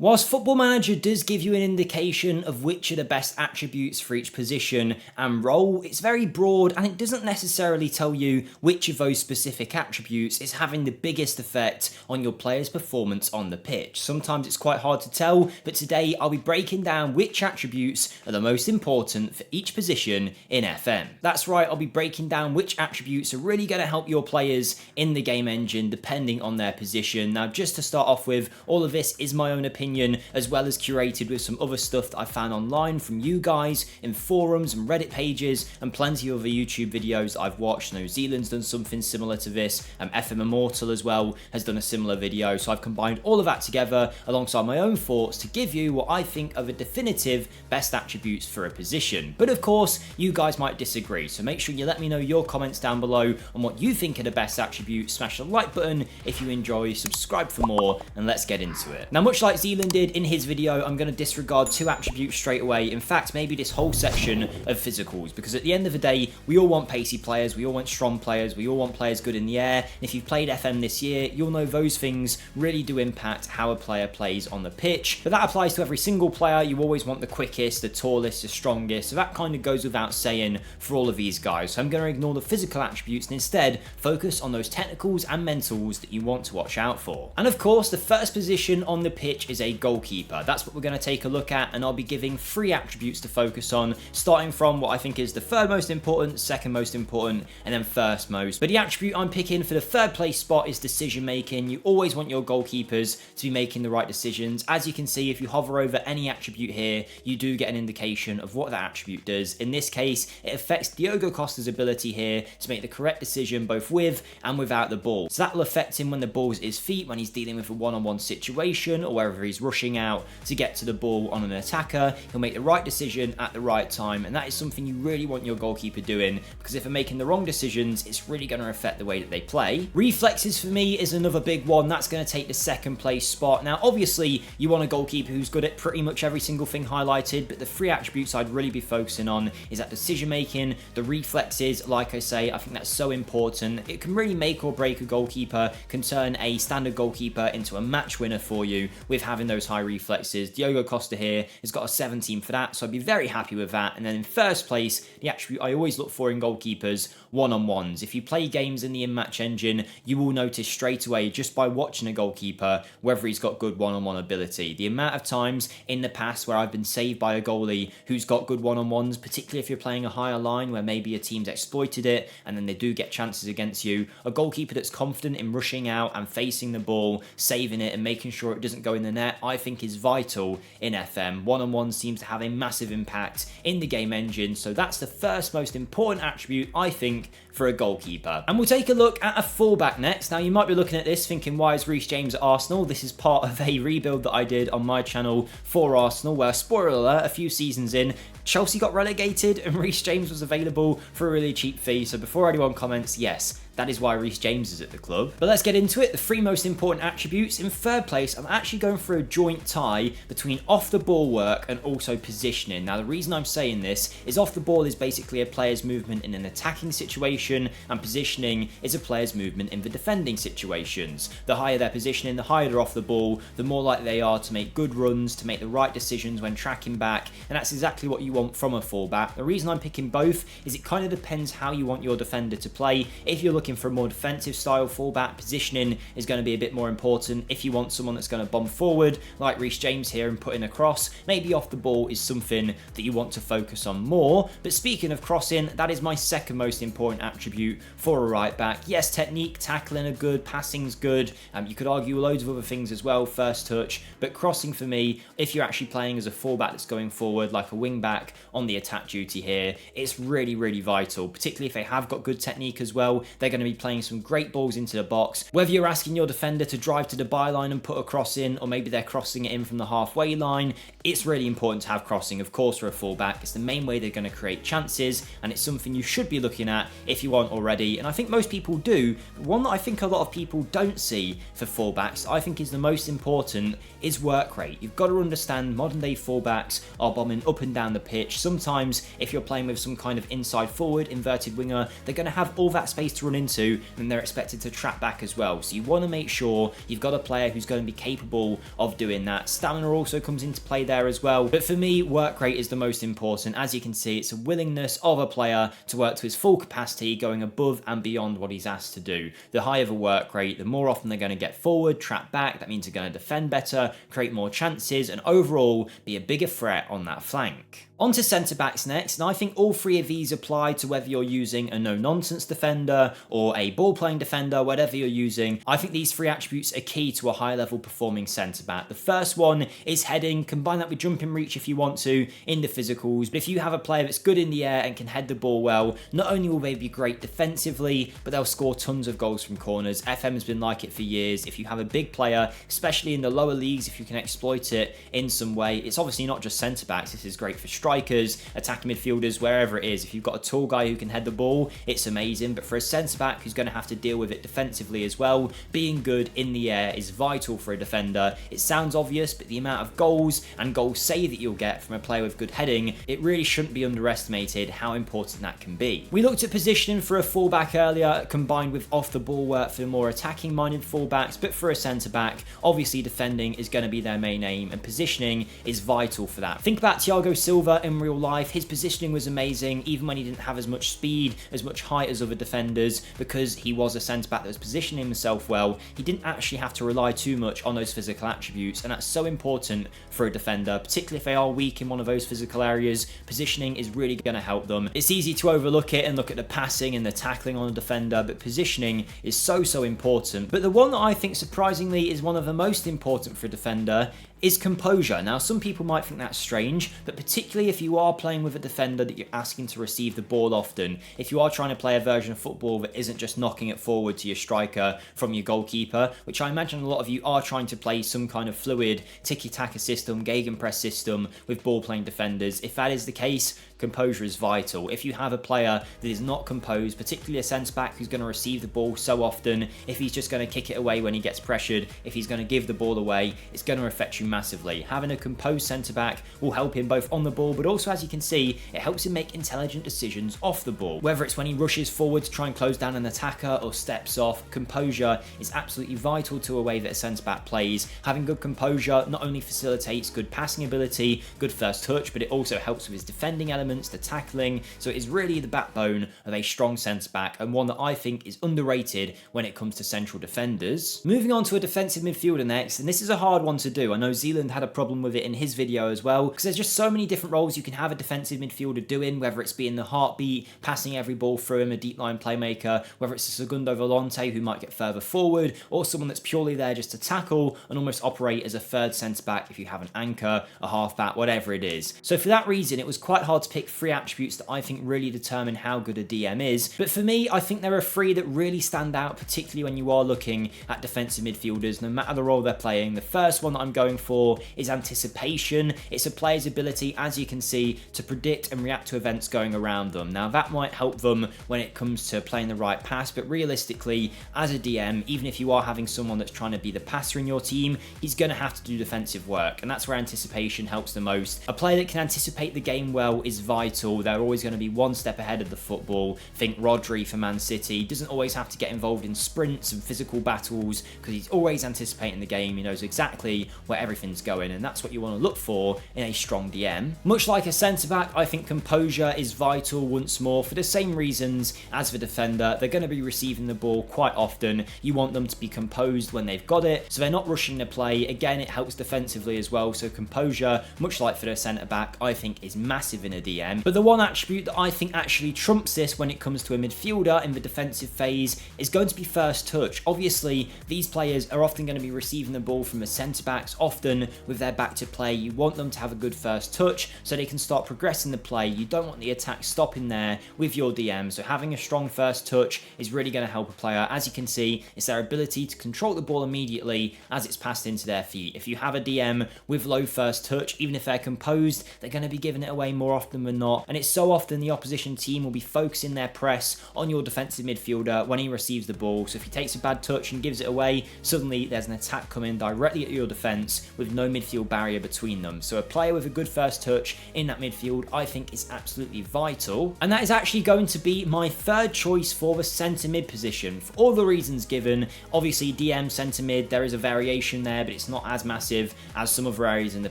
Whilst Football Manager does give you an indication of which are the best attributes for each position and role, it's very broad and it doesn't necessarily tell you which of those specific attributes is having the biggest effect on your player's performance on the pitch. Sometimes it's quite hard to tell, but today I'll be breaking down which attributes are the most important for each position in FM. That's right, I'll be breaking down which attributes are really going to help your players in the game engine depending on their position. Now, just to start off with, all of this is my own opinion, as well as curated with some other stuff that I found online from you guys in forums and Reddit pages and plenty of other YouTube videos I've watched. New Zealand's done something similar to this, FM Immortal as well has done a similar video, so I've combined all of that together alongside my own thoughts to give you what I think are the definitive best attributes for a position. But of course, you guys might disagree, so make sure you let me know your comments down below on what you think are the best attributes. Smash the like button if you enjoy, subscribe for more, and let's get into it. Now, much like Zealand did in his video, I'm going to disregard two attributes straight away. In fact, maybe this whole section of physicals, because at the end of the day, we all want pacey players, we all want strong players, we all want players good in the air. And if you've played FM this year, you'll know those things really do impact how a player plays on the pitch. But that applies to every single player. You always want the quickest, the tallest, the strongest. So that kind of goes without saying for all of these guys. So I'm going to ignore the physical attributes and instead focus on those technicals and mentals that you want to watch out for. And of course, the first position on the pitch is a goalkeeper. That's what we're going to take a look at, and I'll be giving 3 attributes to focus on, starting from what I think is the third most important, second most important, and then first most. But the attribute I'm picking for the third place spot is decision making. You always want your goalkeepers to be making the right decisions. As you can see, if you hover over any attribute here, you do get an indication of what that attribute does. In this case, it affects Diogo Costa's ability here to make the correct decision both with and without the ball. So that will affect him when the ball's at his feet, when he's dealing with a one-on-one situation, or wherever he's rushing out to get to the ball on an attacker. He'll make the right decision at the right time, and that is something you really want your goalkeeper doing, because if they're making the wrong decisions, it's really going to affect the way that they play. Reflexes for me is another big one. That's going to take the second place spot. Now, obviously, you want a goalkeeper who's good at pretty much every single thing highlighted, but the 3 attributes I'd really be focusing on is that decision making, the reflexes. Like I say, I think that's so important. It can really make or break a goalkeeper, can turn a standard goalkeeper into a match winner for you with having those high reflexes. Diogo Costa here has got a 17 for that, so I'd be very happy with that. And then in first place, the attribute I always look for in goalkeepers, one-on-ones. If you play games in the in-match engine, you will notice straight away just by watching a goalkeeper whether he's got good one-on-one ability. The amount of times in the past where I've been saved by a goalie who's got good one-on-ones, particularly if you're playing a higher line where maybe a team's exploited it and then they do get chances against you, a goalkeeper that's confident in rushing out and facing the ball, saving it and making sure it doesn't go in the net, I think is vital in FM. One-on-one seems to have a massive impact in the game engine, so that's the first most important attribute, I think, for a goalkeeper. And we'll take a look at a fullback next. Now, you might be looking at this thinking, why is Reece James at Arsenal? This is part of a rebuild that I did on my channel for Arsenal, where, spoiler alert, a few seasons in, Chelsea got relegated and Reece James was available for a really cheap fee. So before anyone comments, yes, that is why Reece James is at the club. But let's get into it. The 3 most important attributes. In third place, I'm actually going for a joint tie between off the ball work and also positioning. Now, the reason I'm saying this is off the ball is basically a player's movement in an attacking situation, and positioning is a player's movement in the defending situations. The higher their positioning, the higher they're off the ball, the more likely they are to make good runs, to make the right decisions when tracking back, and that's exactly what you want from a fullback. The reason I'm picking both is it kind of depends how you want your defender to play. If you're looking for a more defensive style fullback, positioning is going to be a bit more important. If you want someone that's going to bomb forward like Reece James here and put in a cross, maybe off the ball is something that you want to focus on more. But speaking of crossing, that is my second most important attribute for a right back. Yes, technique, tackling are good, passing's good, you could argue loads of other things as well, first touch, but crossing for me, if you're actually playing as a fullback that's going forward like a wing back on the attack duty here, it's really, really vital, particularly if they have got good technique as well. They're going to be playing some great balls into the box. Whether you're asking your defender to drive to the byline and put a cross in, or maybe they're crossing it in from the halfway line, it's really important to have crossing, of course, for a fullback. It's the main way they're going to create chances, and it's something you should be looking at if you aren't already, and I think most people do. But one that I think a lot of people don't see for fullbacks, I think is the most important, is work rate. You've got to understand modern day fullbacks are bombing up and down the pitch. Sometimes if you're playing with some kind of inside forward, inverted winger, they're going to have all that space to run into, then they're expected to track back as well. So you want to make sure you've got a player who's going to be capable of doing that. Stamina also comes into play there as well. But for me, work rate is the most important. As you can see, it's a willingness of a player to work to his full capacity, going above and beyond what he's asked to do. The higher the work rate, the more often they're going to get forward, track back. That means they're going to defend better, create more chances, and overall be a bigger threat on that flank. On to centre-backs next, and I think all three of these apply to whether you're using a no-nonsense defender or a ball-playing defender, whatever you're using. I think these three attributes are key to a high-level performing centre-back. The first one is heading. Combine that with jumping reach if you want to in the physicals, but if you have a player that's good in the air and can head the ball well, not only will they be great defensively, but they'll score tons of goals from corners. FM has been like it for years. If you have a big player, especially in the lower leagues, if you can exploit it in some way, it's obviously not just centre-backs. This is great for strikers, attacking midfielders, wherever it is. If you've got a tall guy who can head the ball, it's amazing. But for a centre-back who's going to have to deal with it defensively as well, being good in the air is vital for a defender. It sounds obvious, but the amount of goals and goal save that you'll get from a player with good heading, it really shouldn't be underestimated how important that can be. We looked at positioning for a fullback earlier, combined with off-the-ball work for the more attacking-minded fullbacks, but for a centre-back, obviously defending is going to be their main aim, and positioning is vital for that. Think about Thiago Silva in real life. His positioning was amazing, even when he didn't have as much speed, as much height as other defenders, because he was a centre-back that was positioning himself well. He didn't actually have to rely too much on those physical attributes, and that's so important for a defender, particularly if they are weak in one of those physical areas. Positioning is really going to help them. It's easy to overlook it and look at the passing and the tackling on a defender, but positioning is so important. But the one that I think surprisingly is one of the most important for a defender is composure. Now, some people might think that's strange, but particularly if you are playing with a defender that you're asking to receive the ball often, if you are trying to play a version of football that isn't just knocking it forward to your striker from your goalkeeper, which I imagine a lot of you are trying to play some kind of fluid tiki-taka system, gegenpress system with ball-playing defenders. If that is the case, composure is vital. If you have a player that is not composed, particularly a centre-back who's going to receive the ball so often, if he's just going to kick it away when he gets pressured, if he's going to give the ball away, it's going to affect you massively. Having a composed centre-back will help him both on the ball, but also, as you can see, it helps him make intelligent decisions off the ball. Whether it's when he rushes forward to try and close down an attacker or steps off, composure is absolutely vital to a way that a centre-back plays. Having good composure not only facilitates good passing ability, good first touch, but it also helps with his defending elements, the tackling, so it is really the backbone of a strong centre-back, and one that I think is underrated when it comes to central defenders. Moving on to a defensive midfielder next, and this is a hard one to do. I know Zealand had a problem with it in his video as well, because there's just so many different roles you can have a defensive midfielder doing, whether it's being the heartbeat, passing every ball through him, a deep line playmaker, whether it's a Segundo Volante who might get further forward, or someone that's purely there just to tackle and almost operate as a third centre-back if you have an anchor, a half-back, whatever it is. So for that reason, it was quite hard to pick three attributes that I think really determine how good a DM is. But for me, I think there are three that really stand out, particularly when you are looking at defensive midfielders, no matter the role they're playing. The first one that I'm going for is anticipation. It's a player's ability, as you can see, to predict and react to events going around them. Now, that might help them when it comes to playing the right pass, but realistically, as a DM, even if you are having someone that's trying to be the passer in your team, he's going to have to do defensive work, and that's where anticipation helps the most. A player that can anticipate the game well is vital. They're always going to be one step ahead of the football. Think Rodri for Man City. Doesn't always have to get involved in sprints and physical battles because he's always anticipating the game. He knows exactly where everything's going, and that's what you want to look for in a strong DM. Much like a centre-back, I think composure is vital once more for the same reasons as the defender. They're going to be receiving the ball quite often. You want them to be composed when they've got it, so they're not rushing the play. Again, it helps defensively as well, so composure, much like for the centre-back, I think is massive in a DM. But the one attribute that I think actually trumps this when it comes to a midfielder in the defensive phase is going to be first touch. Obviously, these players are often going to be receiving the ball from the centre-backs, often with their back to play. You want them to have a good first touch so they can start progressing the play. You don't want the attack stopping there with your DM, so having a strong first touch is really going to help a player. As you can see, it's their ability to control the ball immediately as it's passed into their feet. If you have a DM with low first touch, even if they're composed, they're going to be giving it away more often than not, and it's so often the opposition team will be focusing their press on your defensive midfielder when he receives the ball. So if he takes a bad touch and gives it away, suddenly there's an attack coming directly at your defense, with no midfield barrier between them. So a player with a good first touch in that midfield, I think, is absolutely vital. And that is actually going to be my third choice for the centre mid position. For all the reasons given, obviously DM centre mid, there is a variation there, but it's not as massive as some other areas in the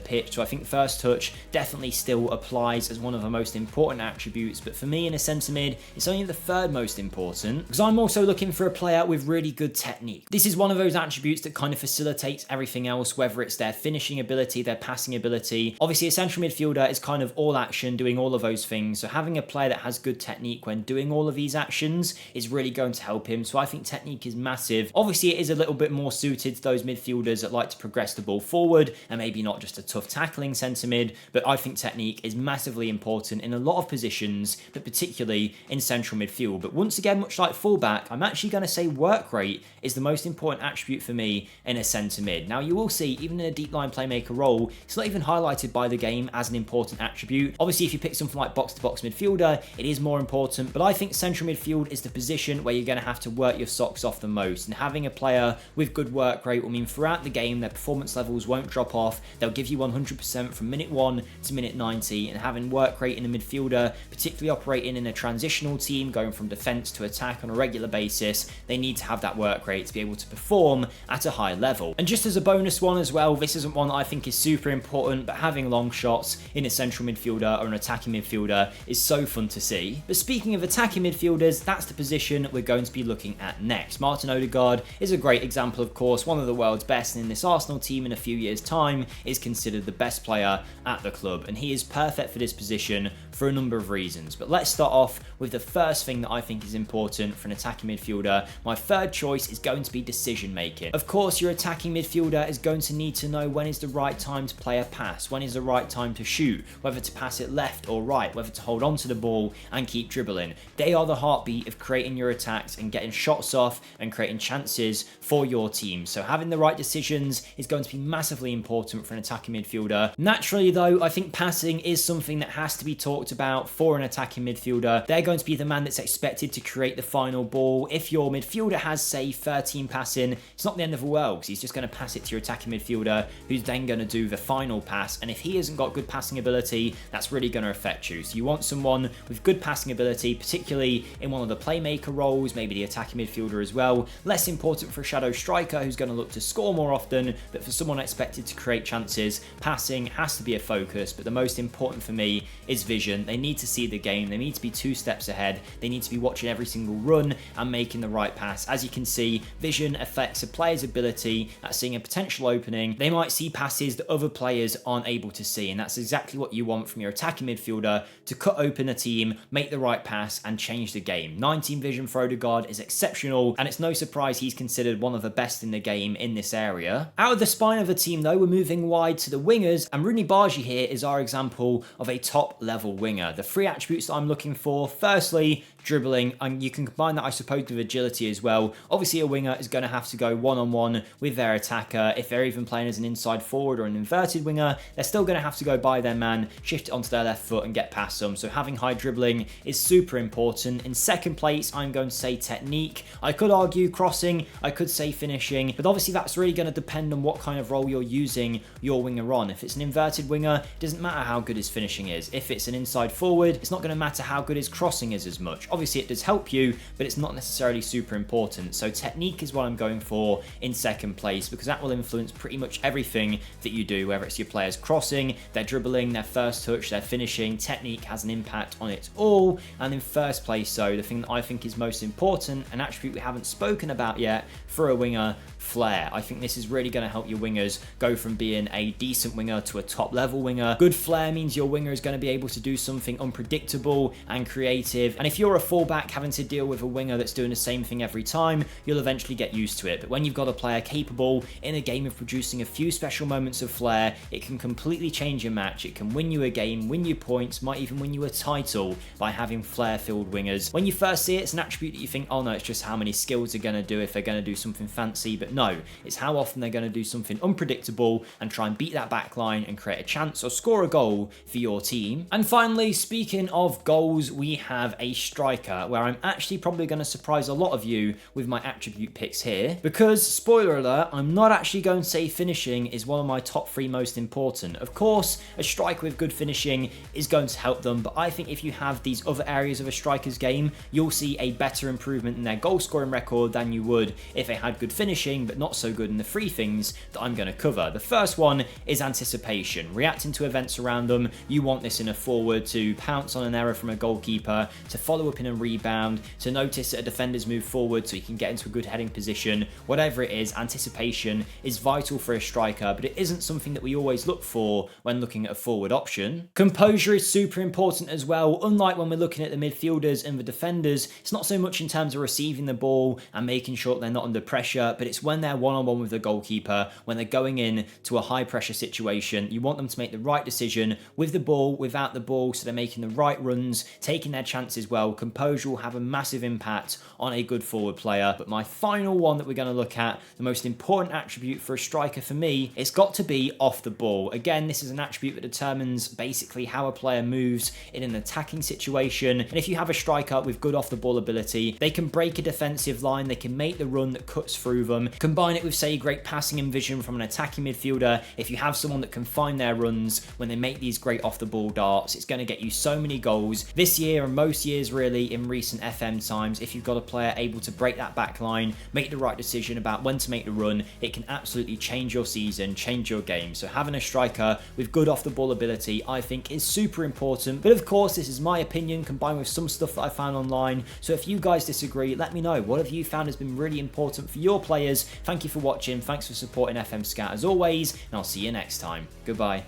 pitch. So I think first touch definitely still applies as one of the most important attributes. But for me in a centre mid, it's only the third most important, because I'm also looking for a player with really good technique. This is one of those attributes that kind of facilitates everything else, whether it's their finishing ability, their passing ability. Obviously a central midfielder is kind of all action, doing all of those things. So having a player that has good technique when doing all of these actions is really going to help him. So I think technique is massive. Obviously it is a little bit more suited to those midfielders that like to progress the ball forward and maybe not just a tough tackling centre mid, but I think technique is massively important in a lot of positions, but particularly in central midfield. But once again, much like fullback, I'm actually going to say work rate is the most important attribute for me in a centre mid. Now you will see, even in a deep line playmaker role, it's not even highlighted by the game as an important attribute. Obviously if you pick something like box to box midfielder, it is more important, but I think central midfield is the position where you're going to have to work your socks off the most, and having a player with good work rate will mean throughout the game their performance levels won't drop off. They'll give you 100% from minute 1 to minute 90, and having work rate in a midfielder, particularly operating in a transitional team going from defence to attack on a regular basis, they need to have that work rate to be able to perform at a high level. And just as a bonus one as well, this isn't one that I think is super important, but having long shots in a central midfielder or an attacking midfielder is so fun to see. But speaking of attacking midfielders, that's the position we're going to be looking at next. Martin Odegaard is a great example, of course, one of the world's best, and in this Arsenal team in a few years' time is considered the best player at the club, and he is perfect for this position for a number of reasons. But let's start off with the first thing that I think is important for an attacking midfielder. My third choice is going to be decision making. Of course, your attacking midfielder is going to need to know when is the right time to play a pass, when is the right time to shoot, whether to pass it left or right, whether to hold on to the ball and keep dribbling. They are the heartbeat of creating your attacks and getting shots off and creating chances for your team. So having the right decisions is going to be massively important for an attacking midfielder. Naturally though, I think passing is something that has to be talked about for an attacking midfielder. They're going to be the man that's expected to create the final ball. If your midfielder has, say, 13 passing, it's not the end of the world, because he's just going to pass it to your attacking midfielder, who's then going to do the final pass. And if he hasn't got good passing ability, that's really going to affect you. So you want someone with good passing ability, particularly in one of the playmaker roles, maybe the attacking midfielder as well. Less important for a shadow striker who's going to look to score more often, but for someone expected to create chances, passing has to be a focus. But the most important for me is vision. They need to see the game. They need to be 2 steps ahead. They need to be watching every single run and making the right pass. As you can see, vision affects a player's ability at seeing a potential opening. They might see passes that other players aren't able to see, and that's exactly what you want from your attacking midfielder, to cut open a team, make the right pass and change the game. 19 vision for Odegaard is exceptional, and it's no surprise he's considered one of the best in the game in this area. Out of the spine of the team though, we're moving wide to the wingers, and Rooney Bargi here is our example of a top level winger. The 3 attributes that I'm looking for: firstly, dribbling, and you can combine that I suppose with agility as well. Obviously a winger is going to have to go one-on-one with their attacker. If they're even playing as an inside forward or an inverted winger, they're still going to have to go by their man, shift it onto their left foot and get past them. So having high dribbling is super important. In second place, I'm going to say technique. I could argue crossing, I could say finishing, but obviously that's really going to depend on what kind of role you're using your winger on. If it's an inverted winger, it doesn't matter how good his finishing is. If it's an inside forward, it's not going to matter how good his crossing is as much. Obviously it does help you, but it's not necessarily super important. So technique is what I'm going for in second place, because that will influence pretty much everything that you do, whether it's your players crossing, their dribbling, their first touch, their finishing. Technique has an impact on it all. And in first place, so the thing that I think is most important, an attribute we haven't spoken about yet for a winger, flair. I think this is really going to help your wingers go from being a decent winger to a top level winger. Good flair means your winger is going to be able to do something unpredictable and creative, and if you're a fullback having to deal with a winger that's doing the same thing every time, you'll eventually get used to it. But when you've got a player capable in a game of producing a few special moments of flair, it can completely change your match. It can win you a game, win you points, might even win you a title by having flair-filled wingers. When you first see it, it's an attribute that you think, oh no, it's just how many skills they're going to do if they're going to do something fancy, but No, it's how often they're going to do something unpredictable and try and beat that back line and create a chance or score a goal for your team. And finally, speaking of goals, we have a striker, where I'm actually probably going to surprise a lot of you with my attribute picks here, because, spoiler alert, I'm not actually going to say finishing is one of my top 3 most important. Of course, a striker with good finishing is going to help them, but I think if you have these other areas of a striker's game, you'll see a better improvement in their goal scoring record than you would if they had good finishing but not so good in the 3 things that I'm going to cover. The first one is anticipation, reacting to events around them. You want this in a forward to pounce on an error from a goalkeeper, to follow up in a rebound, to notice that a defender's moved forward so you can get into a good heading position. Whatever it is, anticipation is vital for a striker, but it isn't something that we always look for when looking at a forward option. Composure is super important as well. Unlike when we're looking at the midfielders and the defenders, it's not so much in terms of receiving the ball and making sure that they're not under pressure, but it's when they're one-on-one with the goalkeeper, when they're going in to a high pressure situation. You want them to make the right decision with the ball, without the ball, so they're making the right runs, taking their chances well. Composure will have a massive impact on a good forward player. But my final one that we're going to look at, the most important attribute for a striker for me, it's got to be off the ball. Again, this is an attribute that determines basically how a player moves in an attacking situation. And if you have a striker with good off the ball ability, they can break a defensive line, they can make the run that cuts through them. Combine it with, say, great passing and vision from an attacking midfielder. If you have someone that can find their runs when they make these great off the ball darts, it's going to get you so many goals. This year, and most years really in recent FM times, if you've got a player able to break that back line, make the right decision about when to make the run, it can absolutely change your season, change your game. So having a striker with good off the ball ability, I think, is super important. But of course, this is my opinion combined with some stuff that I found online. So if you guys disagree, let me know. What have you found has been really important for your players? Thank you for watching. Thanks for supporting FM Scout as always, and I'll see you next time. Goodbye.